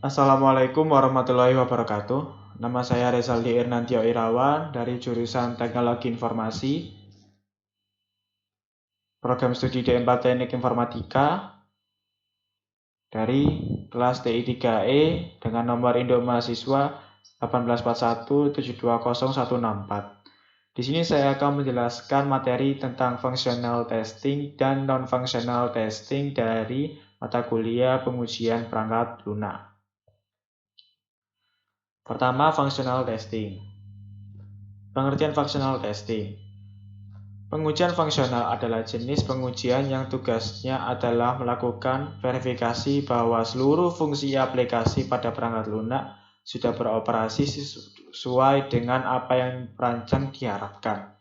Assalamualaikum warahmatullahi wabarakatuh. Nama saya Rezaldi Irnantio Irawan dari jurusan Teknologi Informasi, program studi D4 Teknik Informatika dari kelas TI3E dengan nomor induk mahasiswa 18417200164. Di sini saya akan menjelaskan materi tentang functional testing dan non-functional testing dari mata kuliah pengujian perangkat lunak. Pertama, functional testing. Pengertian functional testing. Pengujian fungsional adalah jenis pengujian yang tugasnya adalah melakukan verifikasi bahwa seluruh fungsi aplikasi pada perangkat lunak sudah beroperasi sesuai dengan apa yang perancang diharapkan.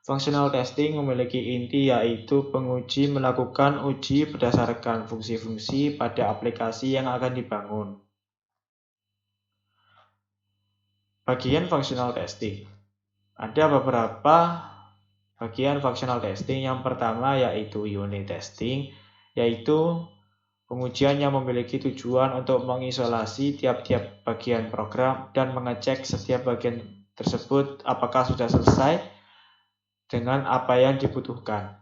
Functional testing memiliki inti yaitu penguji melakukan uji berdasarkan fungsi-fungsi pada aplikasi yang akan dibangun. Bagian functional testing. Ada beberapa bagian functional testing. Yang pertama yaitu unit testing, yaitu pengujian yang memiliki tujuan untuk mengisolasi tiap-tiap bagian program dan mengecek setiap bagian tersebut apakah sudah selesai dengan apa yang dibutuhkan.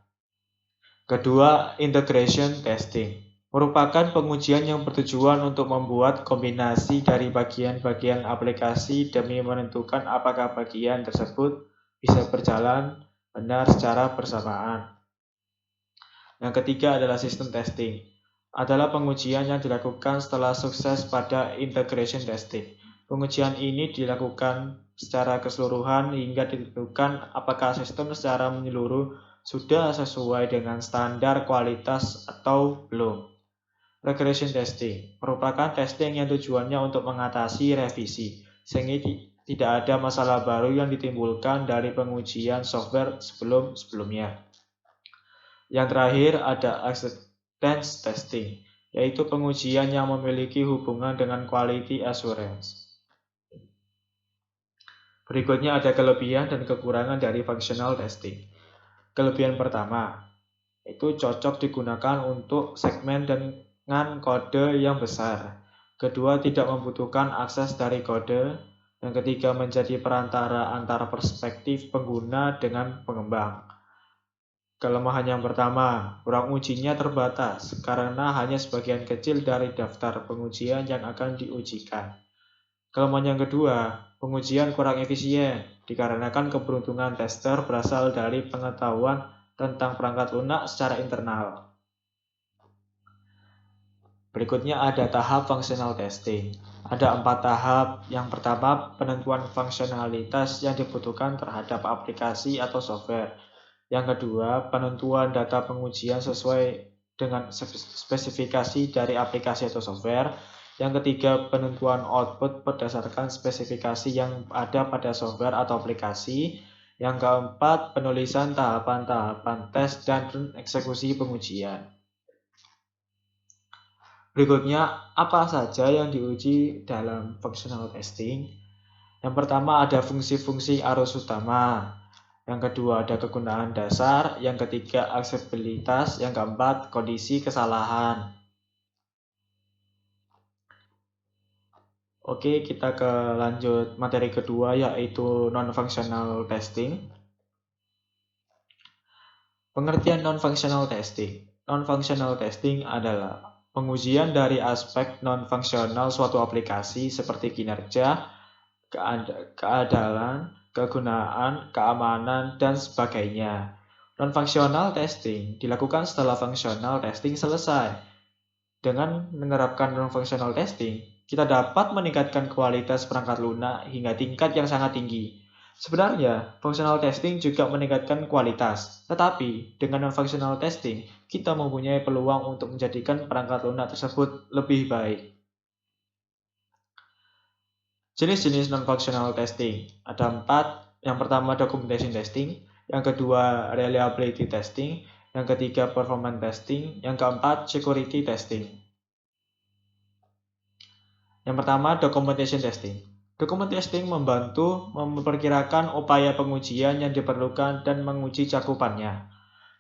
Kedua, integration testing merupakan pengujian yang bertujuan untuk membuat kombinasi dari bagian-bagian aplikasi demi menentukan apakah bagian tersebut bisa berjalan benar secara bersamaan. Yang ketiga adalah system testing. Adalah pengujian yang dilakukan setelah sukses pada integration testing. Pengujian ini dilakukan secara keseluruhan hingga ditentukan apakah sistem secara menyeluruh sudah sesuai dengan standar kualitas atau belum. Regression testing merupakan testing yang tujuannya untuk mengatasi revisi, sehingga tidak ada masalah baru yang ditimbulkan dari pengujian software sebelumnya. Yang terakhir ada acceptance testing, yaitu pengujian yang memiliki hubungan dengan quality assurance. Berikutnya ada kelebihan dan kekurangan dari functional testing. Kelebihan pertama, itu cocok digunakan untuk segmen dengan kode yang besar. Kedua, tidak membutuhkan akses dari kode. Yang ketiga, menjadi perantara antara perspektif pengguna dengan pengembang. Kelemahan yang pertama, ruang ujinya terbatas karena hanya sebagian kecil dari daftar pengujian yang akan diujikan. Kelemahan yang kedua, pengujian kurang efisien dikarenakan keberuntungan tester berasal dari pengetahuan tentang perangkat lunak secara internal. Berikutnya ada tahap functional testing. Ada 4 tahap. Yang pertama, penentuan fungsionalitas yang dibutuhkan terhadap aplikasi atau software. Yang kedua, penentuan data pengujian sesuai dengan spesifikasi dari aplikasi atau software. Yang ketiga, penentuan output berdasarkan spesifikasi yang ada pada software atau aplikasi. Yang keempat, penulisan tahapan-tahapan tes dan eksekusi pengujian. Berikutnya, apa saja yang diuji dalam functional testing? Yang pertama ada fungsi-fungsi arus utama. Yang kedua ada kegunaan dasar. Yang ketiga aksesibilitas. Yang keempat kondisi kesalahan. Oke, kita ke lanjut materi kedua yaitu non-functional testing. Pengertian non-functional testing. Non-functional testing adalah pengujian dari aspek non-fungsional suatu aplikasi seperti kinerja, keadalan, kegunaan, keamanan, dan sebagainya. Non-functional testing dilakukan setelah functional testing selesai. Dengan menerapkan non-functional testing, kita dapat meningkatkan kualitas perangkat lunak hingga tingkat yang sangat tinggi. Sebenarnya, functional testing juga meningkatkan kualitas, tetapi dengan non-functional testing, kita mempunyai peluang untuk menjadikan perangkat lunak tersebut lebih baik. Jenis-jenis non-functional testing ada 4. Yang pertama documentation testing, yang kedua reliability testing, yang ketiga performance testing, yang keempat security testing. Yang pertama documentation testing. Documentation testing membantu memperkirakan upaya pengujian yang diperlukan dan menguji cakupannya.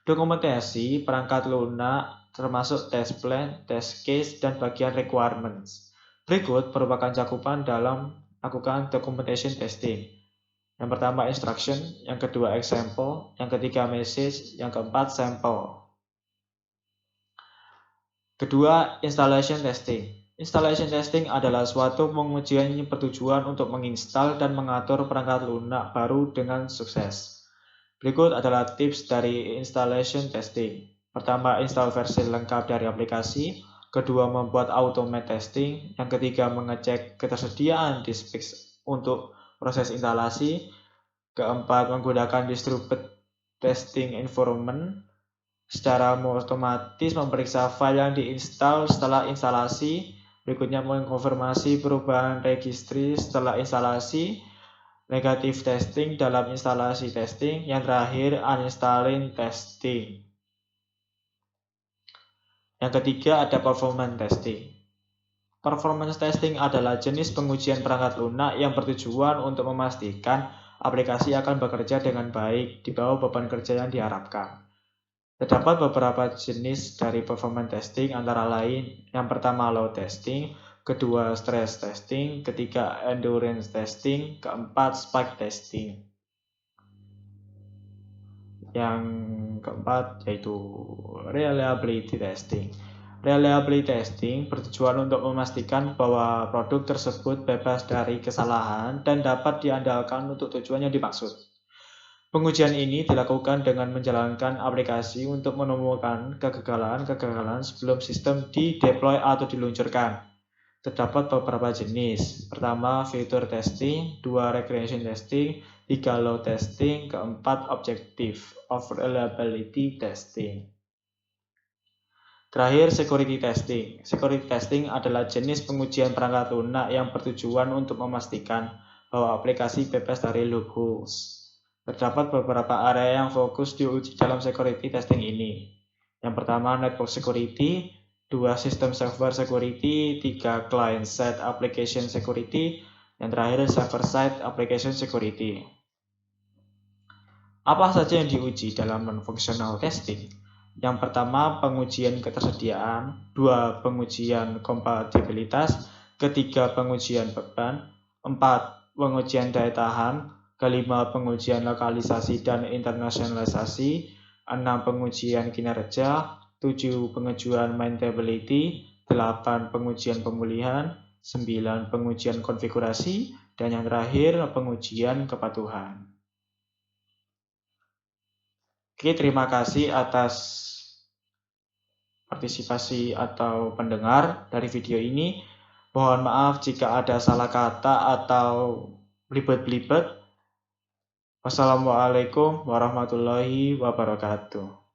Dokumentasi perangkat lunak termasuk test plan, test case, dan bagian requirements. Berikut merupakan cakupan dalam melakukan documentation testing. Yang pertama instruction, yang kedua example, yang ketiga message, yang keempat sample. Kedua, installation testing. Installation testing adalah suatu pengujian yang bertujuan untuk menginstal dan mengatur perangkat lunak baru dengan sukses. Berikut adalah tips dari installation testing. Pertama, install versi lengkap dari aplikasi. Kedua, membuat automate testing. Yang ketiga, mengecek ketersediaan disk untuk proses instalasi. Keempat, menggunakan distributed testing environment. Secara otomatis memeriksa file yang diinstal setelah instalasi. Berikutnya mengkonfirmasi perubahan registry setelah instalasi. Negative testing dalam instalasi testing. Yang terakhir uninstalling testing. Yang ketiga ada performance testing. Performance testing adalah jenis pengujian perangkat lunak yang bertujuan untuk memastikan aplikasi akan bekerja dengan baik di bawah beban kerja yang diharapkan. Terdapat beberapa jenis dari performance testing antara lain yang pertama load testing, kedua stress testing, ketiga endurance testing, keempat spike testing. Yang keempat yaitu reliability testing. Reliability testing bertujuan untuk memastikan bahwa produk tersebut bebas dari kesalahan dan dapat diandalkan untuk tujuan yang dimaksud. Pengujian ini dilakukan dengan menjalankan aplikasi untuk menemukan kegagalan-kegagalan sebelum sistem di-deploy atau diluncurkan. Terdapat beberapa jenis. Pertama, feature testing, dua, regression testing, tiga, load testing, keempat, objective of reliability testing. Terakhir, security testing. Security testing adalah jenis pengujian perangkat lunak yang bertujuan untuk memastikan bahwa aplikasi bebas dari loopholes. Terdapat beberapa area yang fokus diuji dalam security testing ini. Yang pertama, network security, dua, system server security, tiga, client-side application security, yang terakhir, server-side application security. Apa saja yang diuji dalam non-functional testing? Yang pertama, pengujian ketersediaan, dua, pengujian kompatibilitas, ketiga, pengujian beban, empat, pengujian daya tahan, kelima, pengujian lokalisasi dan internasionalisasi, 6, pengujian kinerja, 7, pengujian maintainability, 8, pengujian pemulihan, 9, pengujian konfigurasi, dan yang terakhir, pengujian kepatuhan. Oke, terima kasih atas partisipasi atau pendengar dari video ini. Mohon maaf jika ada salah kata atau belibet-belibet. Wassalamualaikum warahmatullahi wabarakatuh.